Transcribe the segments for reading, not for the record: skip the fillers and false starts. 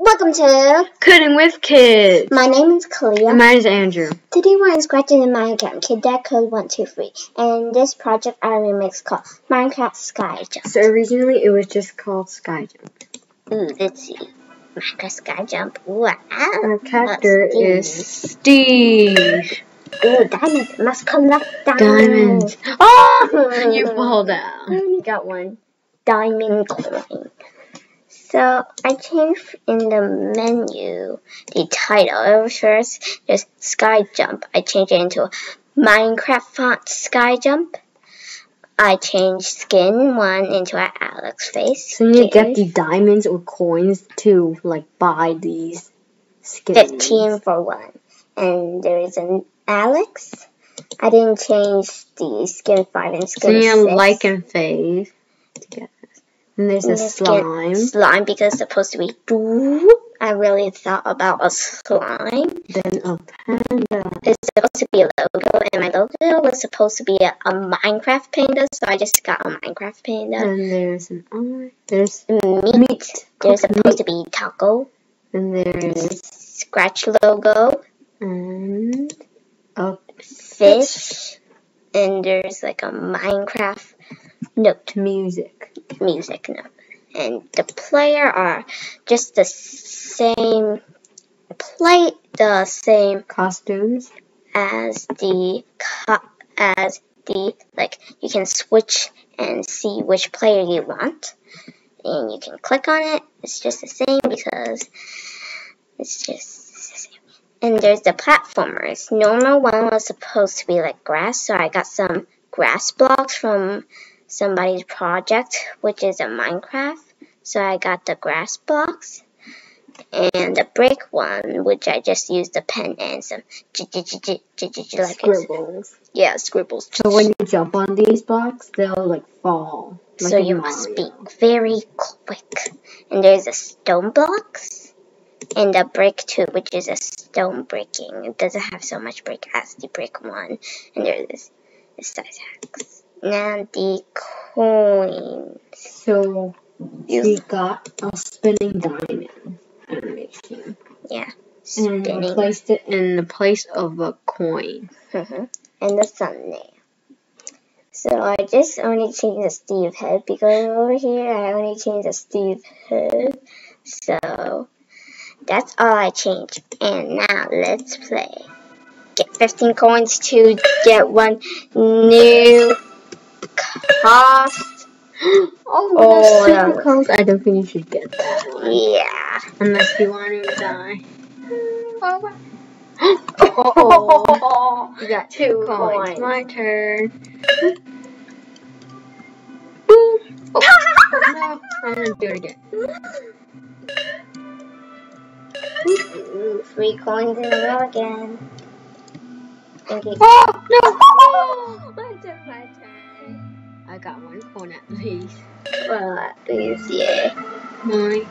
Welcome to Coding with Kids. My name is Kalia. And mine is Andrew. Today we're scratching in Minecraft Kid Dad Code 123. And this project I remixed called Minecraft Sky Jump. So originally it was just called Sky Jump. Let's see. Minecraft Sky Jump. Wow. Our character is Steve. Diamonds. Must collect diamonds. Oh! You fall down. I only got one diamond coin. So I changed in the menu the title. It was first just Sky Jump. I changed it into Minecraft font Sky Jump. I changed skin 1 into an Alex face. So you get the diamonds or coins to buy these skins. 15 for 1. And there is an Alex. I didn't change the skin 5 and skin 6. So you have and phase together. And there's a slime. Slime because it's supposed to be blue. I really thought about a slime. Then a panda. It's supposed to be a logo, and my logo was supposed to be a Minecraft panda, so I just got a Minecraft panda. And there's an eye. There's meat. There's supposed to be taco. And there's Scratch logo. And a fish. And there's a Minecraft note. Music note. And the player are just the same costumes as the you can switch and see which player you want, and you can click on it. It's just the same because it's just the same. And there's the platformers. Normal one was supposed to be grass, so I got some grass blocks from somebody's project, which is a Minecraft. So I got the grass blocks. And the brick one, which I just used a pen and some scribbles. Yeah, scribbles. So when you jump on these blocks, they'll fall. So you must be very quick. And there's a stone blocks. And the brick 2, which is a stone breaking. It doesn't have so much brick as the brick 1. And there's this size axe. Now the coins. So you got a spinning diamond animation. Yeah. Spinning. And you placed it in the place of a coin. And the thumbnail. So I just only changed the Steve head because over here I only changed the Steve head. So that's all I changed. And now let's play. Get 15 coins to get 1 new cost. Oh, super close. I don't think you should get that one. Yeah. Unless you want to die. You got 2 coins. My turn. Boom. No, I'm gonna do it again. 3 coins in a row again. Okay. Oh, no! I took my turn. I got 1 coin at least. Well, at least, yeah. Mine.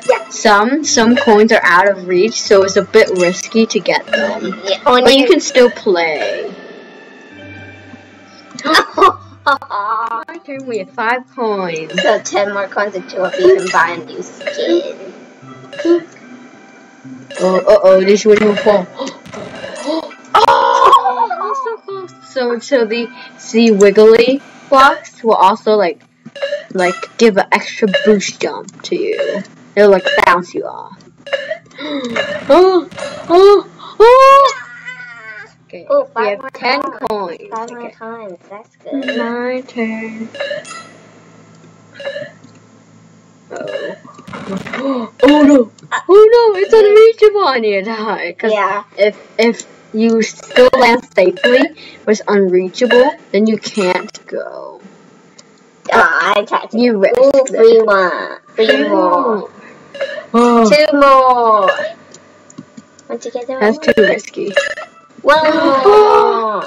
Yeah. Some coins are out of reach, so it's a bit risky to get them. Yeah, but you can still play. My turn. We have 5 coins. So 10 more coins until you can buy a new skin. Oh, this one will fall. Oh, so close. So the wiggly blocks will also give an extra boost jump to you. They'll bounce you off. Okay, we have 10 coins. 5 more times. That's good. My turn. Oh no! It's unreachable. I need to die. Yeah. If you still land safely, but it's unreachable, then you can't go. I tried to. You risked it. 3 more. 2 more. Want to get the That's too risky. 1 more.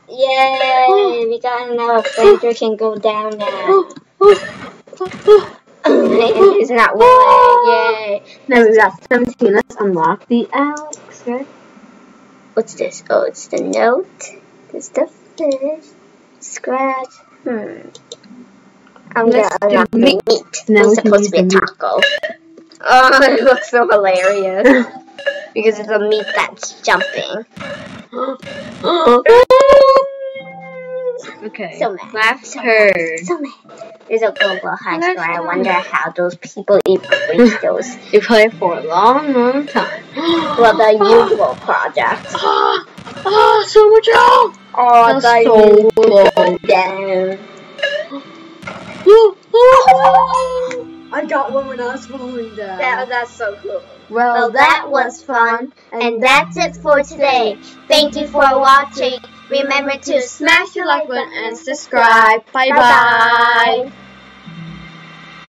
Yay! We got enough. Ranger can go down now. It's not one. Yay! Now we got 17. Let's unlock the Alex, right? What's this? Oh, it's the note. This is the fish. Scratch. I'm gonna unlock the meat. Now It's supposed to be a taco. Oh, it looks so hilarious. Because it's a meat that's jumping. Okay. So mad. Last turn. So mad. There's a global high store. I wonder how those people even reach those. You play for a long, long time. Well, the usual project. So much out! Oh, that's so cool. Down. I got one when I was falling down. That's so cool. Well, that was fun. And that's it for today. Thank you for watching. Remember to smash the like button and subscribe. Bye bye.